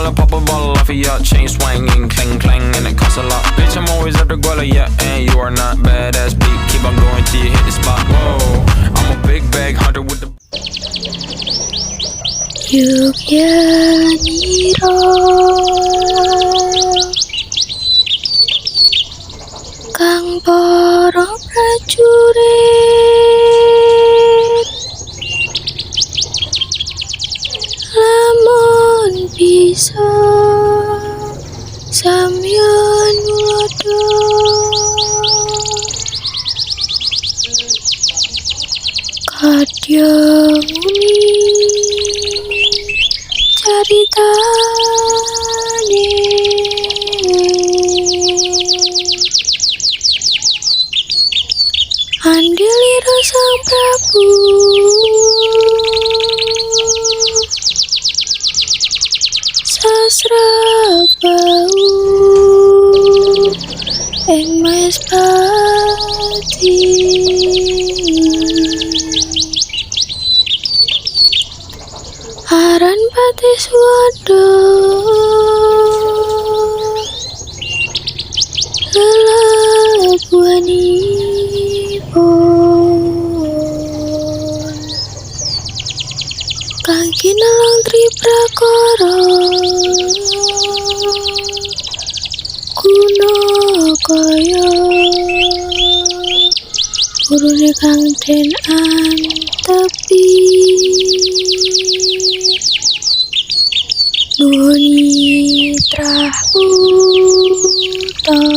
I'll pop a bottle off of ya. Chain swinging, clang clang, and it costs a lot. Bitch, I'm always at the guala, yeah, and you are not badass beat. Keep on going till you hit the spot. Whoa, I'm a big bag hunter with the. Yugyaniro kang para prajurit lamun bisa samyan wada kadya muni caritane andilira sang Prabu sasrabau ing Maespati aran Patiswada lelabuhanipun kang kinelang triprakara Gunakaya gurune kang den antepi nuhuni trah utama